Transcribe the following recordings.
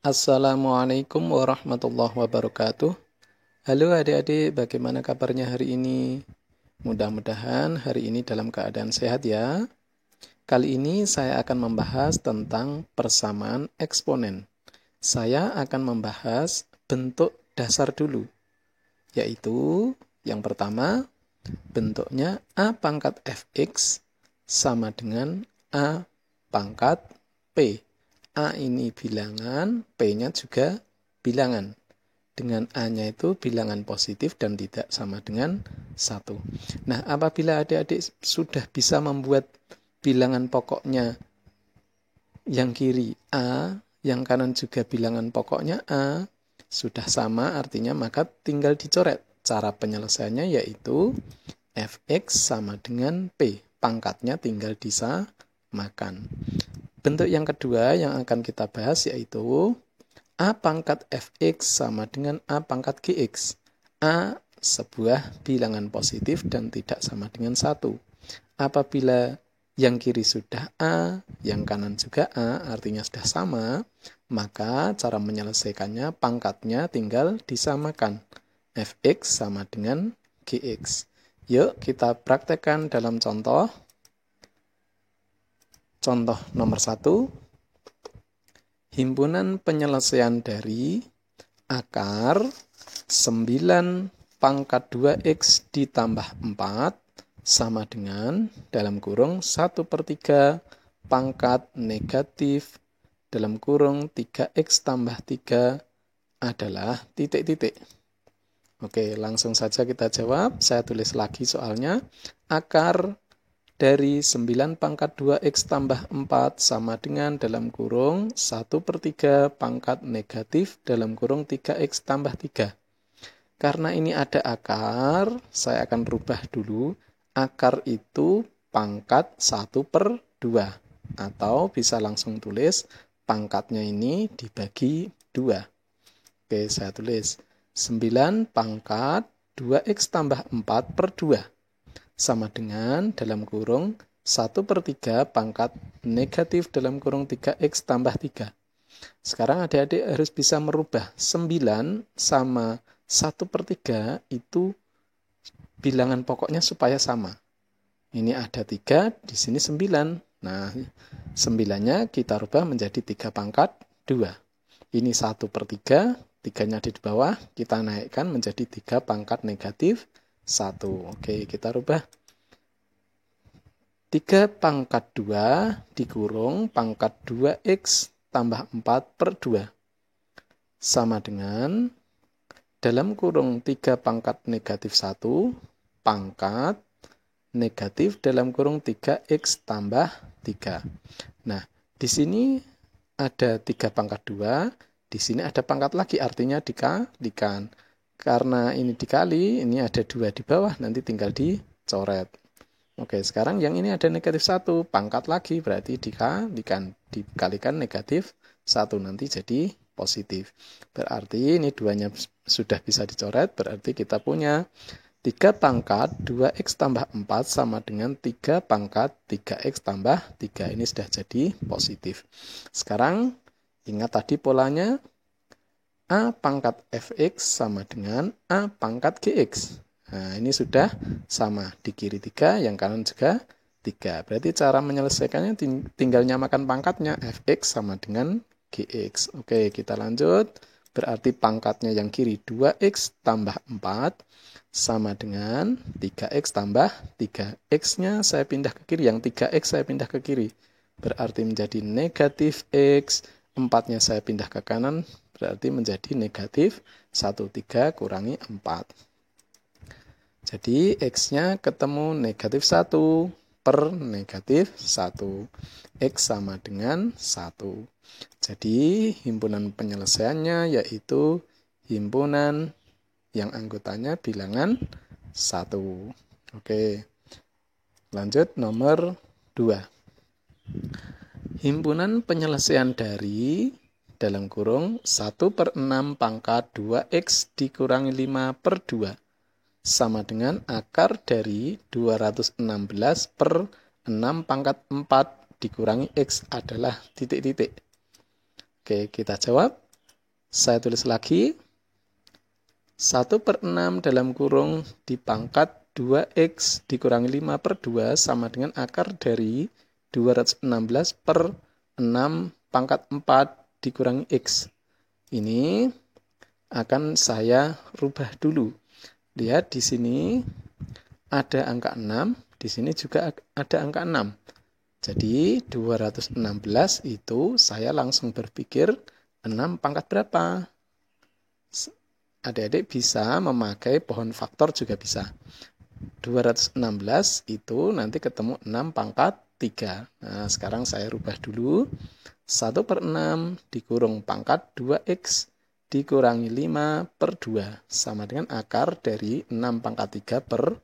Assalamualaikum warahmatullahi wabarakatuh. Halo adik-adik, bagaimana kabarnya hari ini? Mudah-mudahan hari ini dalam keadaan sehat ya. Kali ini saya akan membahas tentang persamaan eksponen. Saya akan membahas bentuk dasar dulu, yaitu yang pertama, bentuknya A pangkat fx sama dengan A pangkat P. A ini bilangan, P-nya juga bilangan. Dengan A-nya itu bilangan positif dan tidak sama dengan 1. Nah, apabila adik-adik sudah bisa membuat bilangan pokoknya yang kiri A, yang kanan juga bilangan pokoknya A, sudah sama artinya maka tinggal dicoret. Cara penyelesaiannya yaitu fx sama dengan P. Pangkatnya tinggal disamakan. Bentuk yang kedua yang akan kita bahas yaitu A pangkat fx sama dengan A pangkat gx. A sebuah bilangan positif dan tidak sama dengan 1. Apabila yang kiri sudah A, yang kanan juga A, artinya sudah sama, maka cara menyelesaikannya pangkatnya tinggal disamakan. Fx sama dengan gx. Yuk kita praktekkan dalam contoh. Contoh nomor 1, himpunan penyelesaian dari akar 9 pangkat 2x ditambah 4 sama dengan dalam kurung 1/3 pangkat negatif dalam kurung 3x tambah 3 adalah titik-titik. Oke, langsung saja kita jawab. Saya tulis lagi soalnya. Akar dari 9 pangkat 2x tambah 4 sama dengan dalam kurung 1/3 pangkat negatif dalam kurung 3x tambah 3. Karena ini ada akar, saya akan rubah dulu. Akar itu pangkat 1/2. Atau bisa langsung tulis pangkatnya ini dibagi 2. Oke, saya tulis 9 pangkat 2x tambah 4/2. Sama dengan dalam kurung 1/3 pangkat negatif dalam kurung 3x tambah 3. Sekarang adik-adik harus bisa merubah 9 sama 1/3 itu bilangan pokoknya supaya sama. Ini ada 3, di sini 9. Nah, 9-nya kita rubah menjadi 3 pangkat 2. Ini 1/3, 3-nya di bawah, kita naikkan menjadi 3 pangkat negatif 1. Oke, kita rubah. 3 pangkat 2 dikurung pangkat 2x tambah 4/2. Sama dengan dalam kurung 3 pangkat negatif 1 pangkat negatif dalam kurung 3x tambah 3. Nah, di sini ada 3 pangkat 2, di sini ada pangkat lagi, artinya dikalikan. Karena ini dikali, ini ada 2 di bawah, nanti tinggal dicoret. Oke, sekarang yang ini ada negatif 1, pangkat lagi, berarti dikalikan negatif 1, nanti jadi positif. Berarti ini 2-nya sudah bisa dicoret, berarti kita punya 3 pangkat 2x tambah 4 sama dengan 3 pangkat 3x tambah 3. Ini sudah jadi positif. Sekarang, ingat tadi polanya, A pangkat fx sama dengan A pangkat gx. Nah, ini sudah sama. Di kiri 3, yang kanan juga 3. Berarti cara menyelesaikannya tinggal nyamakan pangkatnya. Fx sama dengan gx. Oke, kita lanjut. Berarti pangkatnya yang kiri 2x tambah 4 sama dengan 3x tambah 3. X-nya saya pindah ke kiri, yang 3x saya pindah ke kiri. Berarti menjadi negatif x. 4-nya saya pindah ke kanan, berarti menjadi negatif 1. 3 kurangi 4. Jadi X-nya ketemu negatif 1 per negatif 1. X sama dengan 1. Jadi himpunan penyelesaiannya yaitu himpunan yang anggotanya bilangan 1. Oke, lanjut nomor 2. Himpunan penyelesaian dari dalam kurung 1/6 pangkat 2x dikurangi 5/2 sama dengan akar dari 216/6 pangkat 4 dikurangi x adalah titik-titik. Oke, kita jawab. Saya tulis lagi. 1/6 dalam kurung di pangkat 2x dikurangi 5/2 sama dengan akar dari 216/6 pangkat 4 dikurangi x. Ini akan saya rubah dulu. Lihat di sini ada angka 6, di sini juga ada angka 6. Jadi 216 itu saya langsung berpikir 6 pangkat berapa? Adik-adik bisa memakai pohon faktor juga bisa. 216 itu nanti ketemu 6 pangkat 3. Nah, sekarang saya rubah dulu. 1/6 dikurung pangkat 2x dikurangi 5/2 sama dengan akar dari 6 pangkat 3 per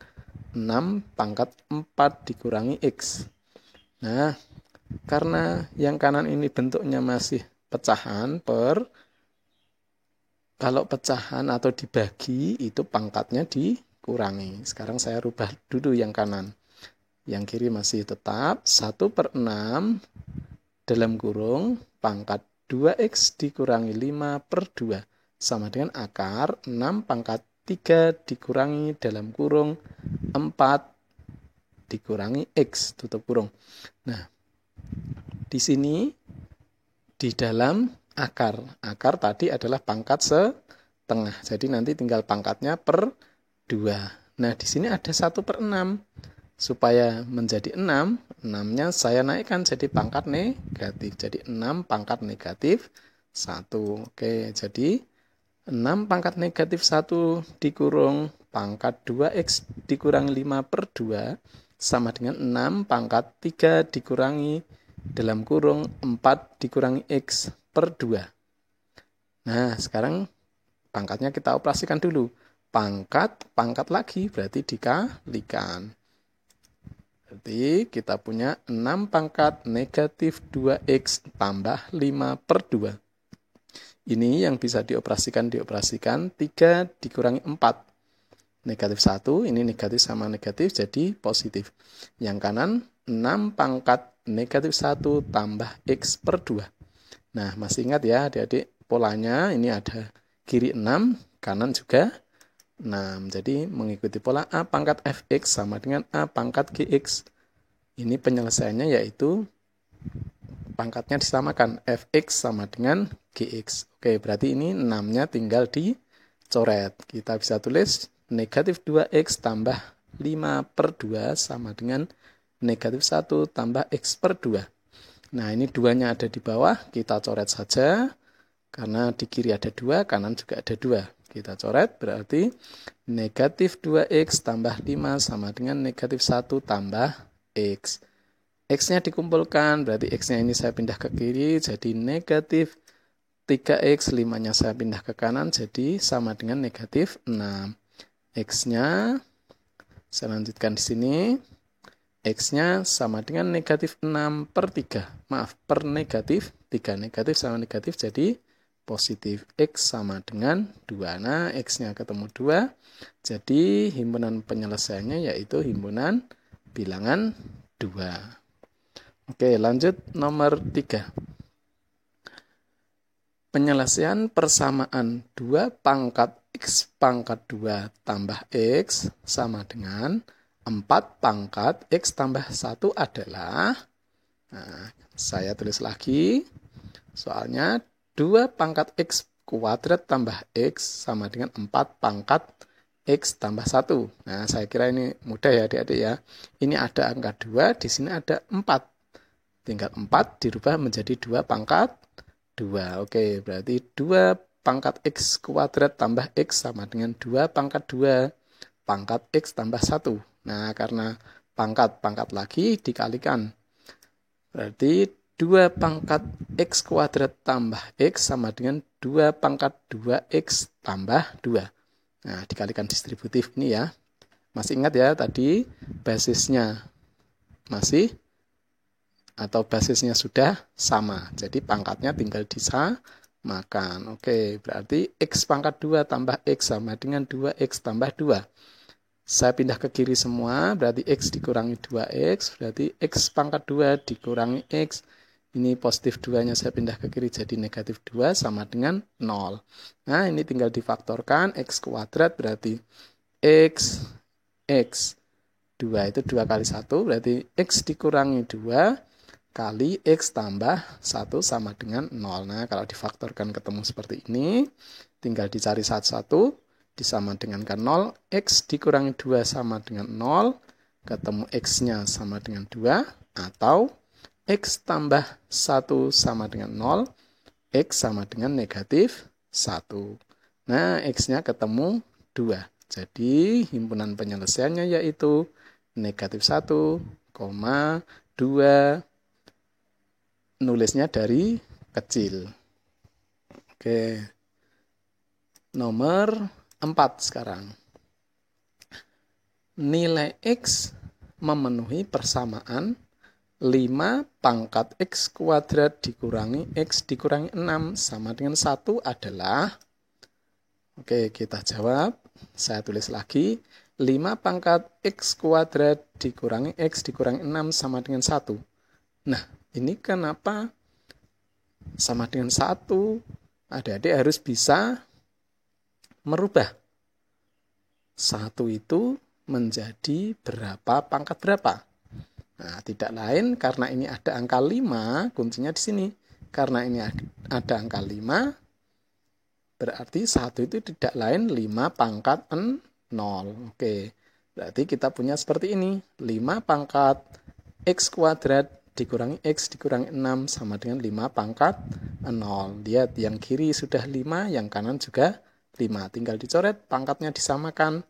6 pangkat 4 dikurangi x. Nah, karena yang kanan ini bentuknya masih pecahan kalau pecahan atau dibagi itu pangkatnya dikurangi. Sekarang saya rubah dulu yang kanan. Yang kiri masih tetap 1/6 dalam kurung pangkat 2x dikurangi 5/2 sama dengan akar 6 pangkat 3 dikurangi dalam kurung 4 dikurangi x tutup kurung. Nah, di sini di dalam akar tadi adalah pangkat setengah. Jadi nanti tinggal pangkatnya per 2. Nah, di sini ada 1/6. Supaya menjadi 6, 6-nya saya naikkan jadi pangkat negatif. Jadi 6 pangkat negatif 1. Oke, jadi 6 pangkat negatif 1 dikurung pangkat 2x dikurangi 5/2 sama dengan 6 pangkat 3 dikurangi dalam kurung 4 dikurangi x per 2. Nah, sekarang pangkatnya kita operasikan dulu. Pangkat lagi berarti dikalikan. Berarti kita punya 6 pangkat negatif 2x tambah 5/2. Ini yang bisa dioperasikan 3 dikurangi 4. Negatif 1, ini negatif sama negatif jadi positif. Yang kanan 6 pangkat negatif 1 tambah x per 2. Nah, masih ingat ya adik-adik polanya ini ada kiri 6, kanan juga 6. Jadi mengikuti pola A pangkat fx sama dengan A pangkat gx. Ini penyelesaiannya yaitu pangkatnya disamakan. Fx sama dengan gx. Oke, berarti ini 6-nya tinggal dicoret. Kita bisa tulis negatif 2x tambah 5/2 sama dengan negatif 1 tambah x per 2. Nah, ini 2-nya ada di bawah, kita coret saja. Karena di kiri ada 2, kanan juga ada 2. Kita coret, berarti negatif 2x tambah 5 sama dengan negatif 1 tambah x. X-nya dikumpulkan, berarti X-nya ini saya pindah ke kiri, jadi negatif 3x, 5-nya saya pindah ke kanan, jadi sama dengan negatif 6. X-nya, saya lanjutkan di sini. X-nya sama dengan negatif 6/3. Maaf, per negatif 3. Negatif sama negatif jadi positif. X sama dengan 2. Nah, X-nya ketemu 2. Jadi, himpunan penyelesaiannya yaitu himpunan bilangan 2. Oke, lanjut nomor 3. Penyelesaian persamaan 2 pangkat X pangkat 2 tambah X sama dengan 4 pangkat X tambah 1 adalah, nah, saya tulis lagi, soalnya 2 pangkat X kuadrat tambah X sama dengan 4 pangkat X tambah 1. Nah, saya kira ini mudah ya adik-adik ya. Ini ada angka 2, di sini ada 4. Tinggal 4 dirubah menjadi 2 pangkat 2. Oke, berarti 2 pangkat X kuadrat tambah X sama dengan 2 pangkat 2 pangkat X tambah 1. Nah, karena pangkat lagi dikalikan. Berarti 2 pangkat X kuadrat tambah X sama dengan 2 pangkat 2X tambah 2. Nah, dikalikan distributif ini ya. Masih ingat ya tadi basisnya masih atau basisnya sudah sama. Jadi pangkatnya tinggal disamakan. Oke, berarti X pangkat 2 tambah X sama dengan 2X tambah 2. Saya pindah ke kiri semua, berarti X dikurangi 2X, berarti X pangkat 2 dikurangi X, Ini positif 2-nya saya pindah ke kiri jadi negatif 2 sama dengan 0. Nah, ini tinggal difaktorkan. X kuadrat berarti X 2 itu 2 kali 1 berarti X dikurangi 2 kali X tambah 1 sama dengan 0. Nah, kalau difaktorkan ketemu seperti ini, tinggal dicari satu-satu, disama dengankan 0, X dikurangi 2 sama dengan 0, ketemu X-nya sama dengan 2, atau X tambah 1 sama dengan 0, X sama dengan negatif 1. Nah, X-nya ketemu 2. Jadi, himpunan penyelesaiannya yaitu negatif 1, 2, nulisnya dari kecil. Oke. Nomor 4 sekarang. Nilai X memenuhi persamaan 5 pangkat X kuadrat dikurangi X dikurangi 6 sama dengan 1 adalah, oke, kita jawab. Saya tulis lagi, 5 pangkat X kuadrat dikurangi X dikurangi 6 sama dengan 1. Nah, ini kenapa sama dengan 1? Adik-adik harus bisa merubah 1 itu menjadi berapa, pangkat berapa. Nah, tidak lain karena ini ada angka 5, kuncinya di sini. Karena ini ada angka 5, berarti 1 itu tidak lain 5 pangkat 0. Oke, berarti kita punya seperti ini. 5 pangkat X kuadrat dikurangi X dikurangi 6 sama dengan 5 pangkat 0. Lihat, yang kiri sudah 5, yang kanan juga 5. Tinggal dicoret, pangkatnya disamakan.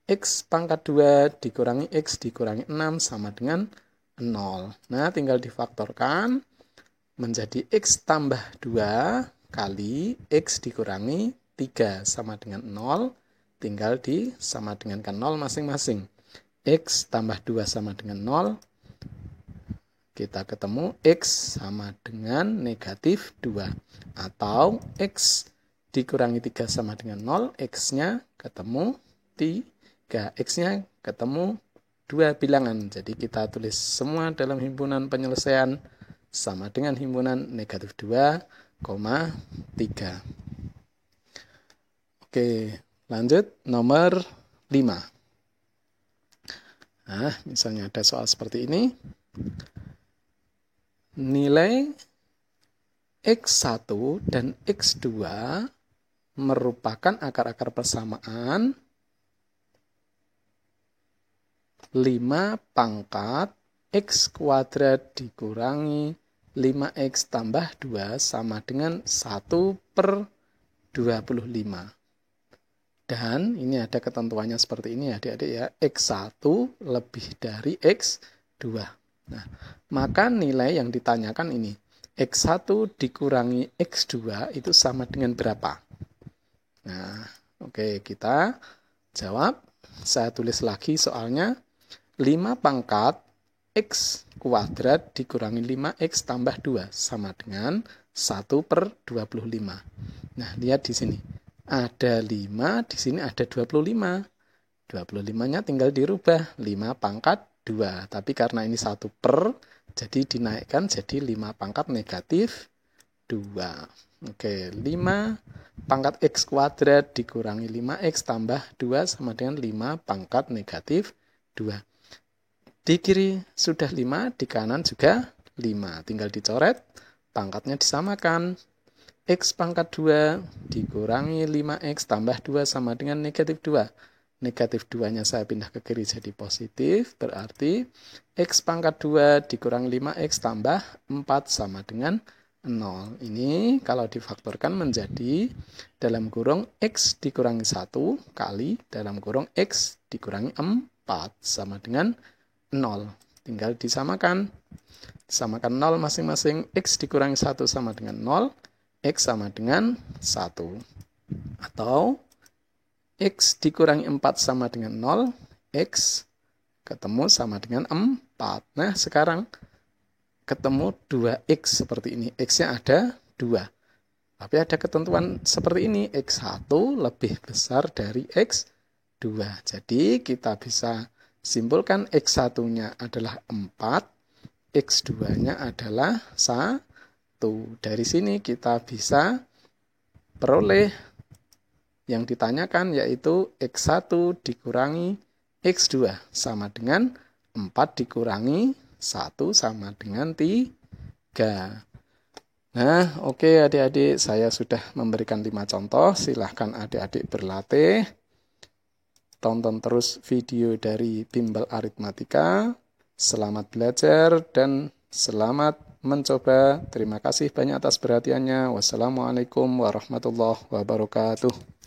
X pangkat 2 dikurangi X dikurangi 6 sama dengan 0. Nah, tinggal difaktorkan menjadi X tambah 2 kali X dikurangi 3 sama dengan 0. Tinggal disama dengankan 0 masing-masing. X tambah 2 sama dengan 0. Kita ketemu X sama dengan negatif 2. Atau X dikurangi 3 sama dengan 0. X-nya ketemu 3. X-nya ketemu 2 bilangan. Jadi kita tulis semua dalam himpunan penyelesaian sama dengan himpunan negatif 2, 3. Oke, lanjut nomor 5. Nah, misalnya ada soal seperti ini. Nilai X1 dan X2 merupakan akar-akar persamaan 5 pangkat X kuadrat dikurangi 5X tambah 2 sama dengan 1/25. Dan ini ada ketentuannya seperti ini adik-adik ya. X1 lebih dari X2. Nah, maka nilai yang ditanyakan ini. X1 dikurangi X2 itu sama dengan berapa? Nah, oke, kita jawab. Saya tulis lagi soalnya. 5 pangkat X kuadrat dikurangi 5X tambah 2 sama dengan 1/25. Nah, lihat di sini. Ada 5, di sini ada 25. 25-nya tinggal dirubah 5 pangkat 2. Tapi karena ini 1 per, jadi dinaikkan jadi 5 pangkat negatif 2. Oke, 5 pangkat X kuadrat dikurangi 5X tambah 2 sama dengan 5 pangkat negatif 2. Di kiri sudah 5, di kanan juga 5. Tinggal dicoret, pangkatnya disamakan. X pangkat 2 dikurangi 5X tambah 2 sama dengan negatif 2. Negatif 2-nya saya pindah ke kiri jadi positif, berarti X pangkat 2 dikurangi 5X tambah 4 sama dengan 0. Ini kalau difaktorkan menjadi dalam kurung X dikurangi 1 kali dalam kurung X dikurangi 4 sama dengan 0. Tinggal disamakan. Disamakan 0 masing-masing. X dikurangi 1 sama dengan 0. X sama dengan 1. Atau X dikurangi 4 sama dengan 0. X ketemu sama dengan 4. Nah, sekarang ketemu 2X seperti ini. X-nya ada 2. Tapi ada ketentuan seperti ini. X1 lebih besar dari X2. Jadi kita bisa simpulkan X1-nya adalah 4, X2-nya adalah 1. Dari sini kita bisa peroleh yang ditanyakan yaitu X1 dikurangi X2 sama dengan 4 dikurangi 1 sama dengan 3. Nah, oke adik-adik, saya sudah memberikan 5 contoh. Silahkan adik-adik berlatih. Tonton terus video dari Bimbel Aritmatika. Selamat belajar dan selamat mencoba. Terima kasih banyak atas perhatiannya. Wassalamualaikum warahmatullahi wabarakatuh.